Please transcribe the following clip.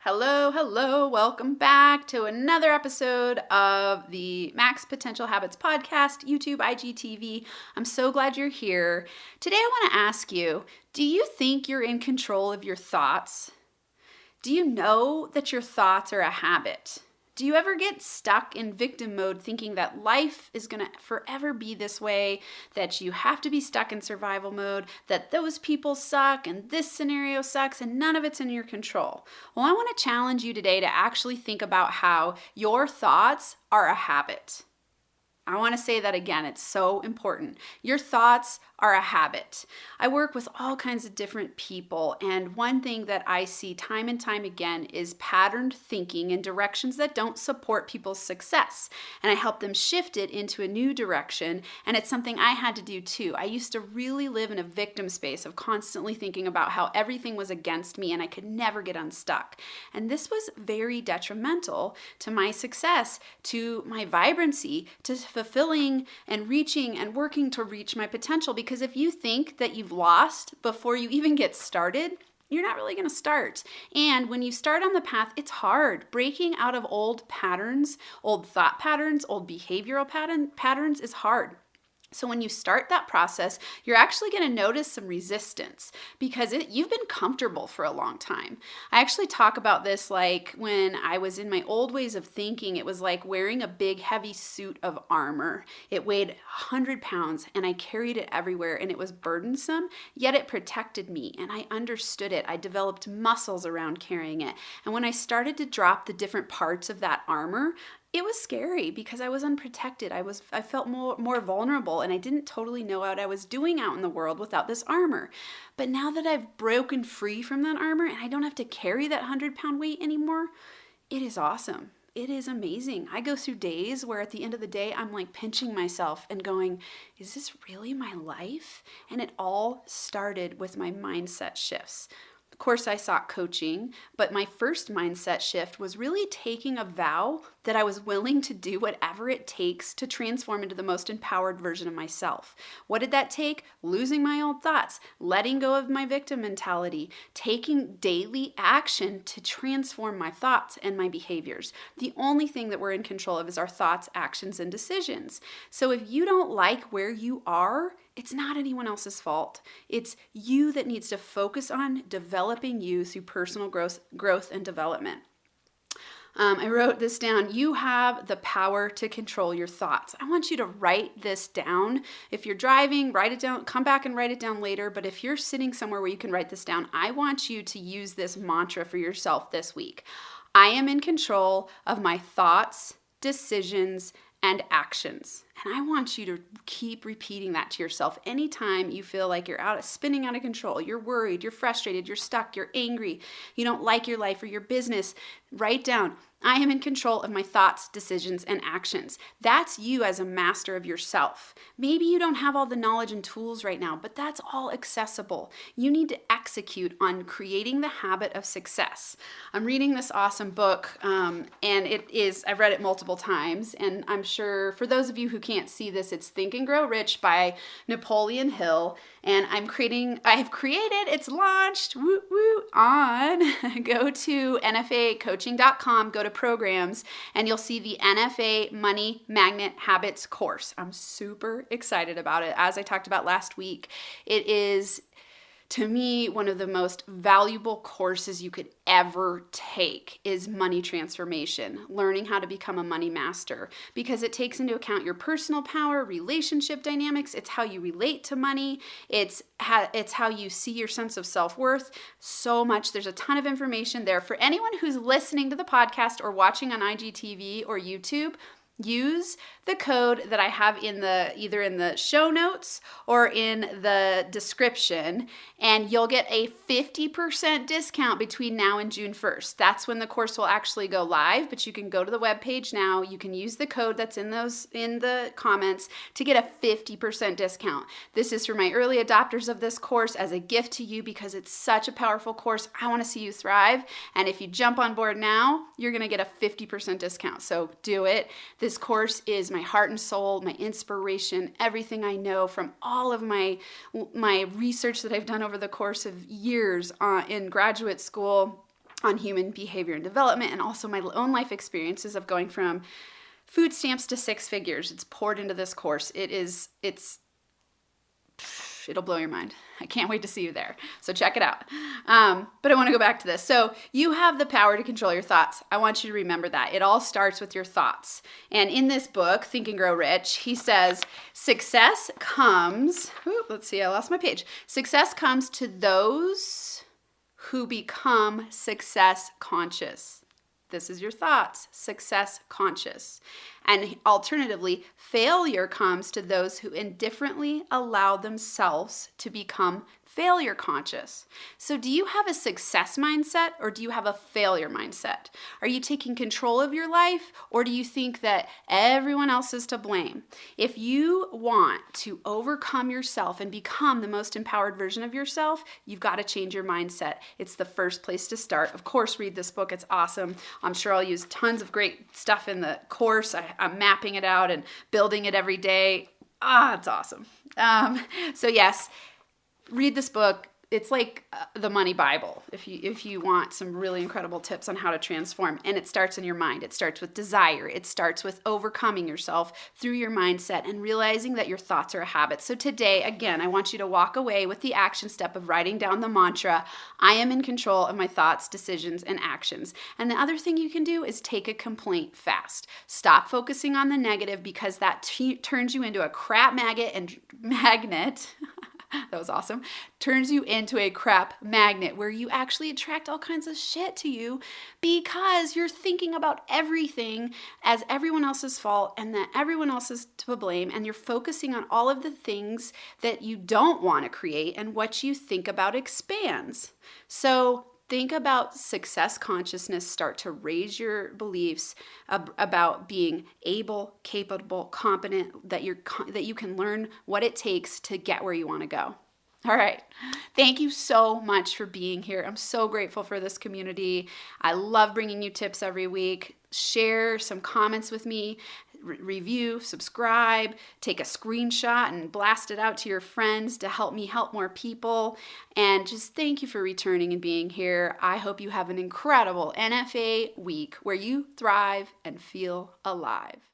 Hello, welcome back to another episode of the Max Potential Habits podcast, YouTube, IGTV. I'm so glad you're here. Today I want to ask you, do you think you're in control of your thoughts? Do you know that your thoughts are a habit? Do you ever get stuck in victim mode thinking that life is going to forever be this way, that you have to be stuck in survival mode, that those people suck and this scenario sucks and none of it's in your control? Well, I want to challenge you today to actually think about how your thoughts are a habit. I want to say that again. It's so important. Your thoughts are a habit. I work with all kinds of different people, and one thing that I see time and time again is patterned thinking in directions that don't support people's success. And I help them shift it into a new direction, and it's something I had to do too. I used to really live in a victim space of constantly thinking about how everything was against me and I could never get unstuck. And this was very detrimental to my success, to my vibrancy, to fulfilling and reaching and working to reach my potential. Because if you think that you've lost before you even get started, you're not really going to start. And when you start on the path, it's hard. Breaking out of old patterns, old thought patterns, old behavioral patterns is hard. So when you start that process, you're actually going to notice some resistance because you've been comfortable for a long time. I actually talk about this like when I was in my old ways of thinking, it was like wearing a big heavy suit of armor. It weighed 100 pounds and I carried it everywhere and it was burdensome, yet it protected me and I understood it. I developed muscles around carrying it. And when I started to drop the different parts of that armor, it was scary because I was unprotected. I felt more vulnerable and I didn't totally know what I was doing out in the world without this armor. But now that I've broken free from that armor and I don't have to carry that 100-pound weight anymore, it is awesome. It is amazing. I go through days where at the end of the day, I'm like pinching myself and going, is this really my life? And it all started with my mindset shifts. Of course, I sought coaching, but my first mindset shift was really taking a vow that I was willing to do whatever it takes to transform into the most empowered version of myself. What did that take? Losing my old thoughts, letting go of my victim mentality, taking daily action to transform my thoughts and my behaviors. The only thing that we're in control of is our thoughts, actions, and decisions. So if you don't like where you are, it's not anyone else's fault. It's you that needs to focus on developing you through personal growth and development. I wrote this down. You have the power to control your thoughts. I want you to write this down. If you're driving, write it down. Come back and write it down later. But if you're sitting somewhere where you can write this down, I want you to use this mantra for yourself this week. I am in control of my thoughts, decisions, and actions. And I want you to keep repeating that to yourself anytime you feel like you're spinning out of control, you're worried, you're frustrated, you're stuck, you're angry, you don't like your life or your business. Write down, I am in control of my thoughts, decisions, and actions. That's you as a master of yourself. Maybe you don't have all the knowledge and tools right now, but that's all accessible. You need to execute on creating the habit of success. I'm reading this awesome book, and I've read it multiple times, and I'm sure for those of you who can't see this, it's Think and Grow Rich by Napoleon Hill, and it's launched, go to nfacoaching.com, go to programs, and you'll see the NFA Money Magnet Habits course. I'm super excited about it. As I talked about last week, it is, to me, one of the most valuable courses you could ever take is money transformation, learning how to become a money master, because it takes into account your personal power, relationship dynamics. It's how you relate to money. It's how you see your sense of self-worth. So much. There's a ton of information there. For anyone who's listening to the podcast or watching on IGTV or YouTube, use the code that I have either in the show notes or in the description, and you'll get a 50% discount between now and June 1st. That's when the course will actually go live, but you can go to the webpage now. You can use the code that's in the comments to get a 50% discount. This is for my early adopters of this course as a gift to you because it's such a powerful course. I want to see you thrive, and if you jump on board now, you're going to get a 50% discount. So do it. This course is my heart and soul, my inspiration, everything I know from all of my research that I've done over the course of years in graduate school, on human behavior and development, and also my own life experiences of going from food stamps to six figures. It's poured into this course. It'll blow your mind. I can't wait to see you there. So check it out. But I want to go back to this. So you have the power to control your thoughts. I want you to remember that. It all starts with your thoughts. And in this book, Think and Grow Rich, he says, success comes, let's see, I lost my page. Success comes to those who become success conscious. This is your thoughts, success conscious. And alternatively, failure comes to those who indifferently allow themselves to become failure conscious. So do you have a success mindset or do you have a failure mindset? Are you taking control of your life or do you think that everyone else is to blame? If you want to overcome yourself and become the most empowered version of yourself, you've got to change your mindset. It's the first place to start. Of course, read this book. It's awesome. I'm sure I'll use tons of great stuff in the course. I'm mapping it out and building it every day. It's awesome. So yes, read this book. It's like the money Bible if you want some really incredible tips on how to transform. And it starts in your mind. It starts with desire. It starts with overcoming yourself through your mindset and realizing that your thoughts are a habit. So today, again, I want you to walk away with the action step of writing down the mantra, I am in control of my thoughts, decisions, and actions. And the other thing you can do is take a complaint fast. Stop focusing on the negative because that turns you into a crap magnet. That was awesome. Turns you into a crap magnet where you actually attract all kinds of shit to you because you're thinking about everything as everyone else's fault and that everyone else is to blame, and you're focusing on all of the things that you don't want to create, and what you think about expands. So think about success consciousness. Start to raise your beliefs about being able, capable, competent, that you can learn what it takes to get where you want to go. All right. Thank you so much for being here. I'm so grateful for this community. I love bringing you tips every week. Share some comments with me. Review, subscribe, take a screenshot and blast it out to your friends to help me help more people. And just thank you for returning and being here. I hope you have an incredible NFA week where you thrive and feel alive.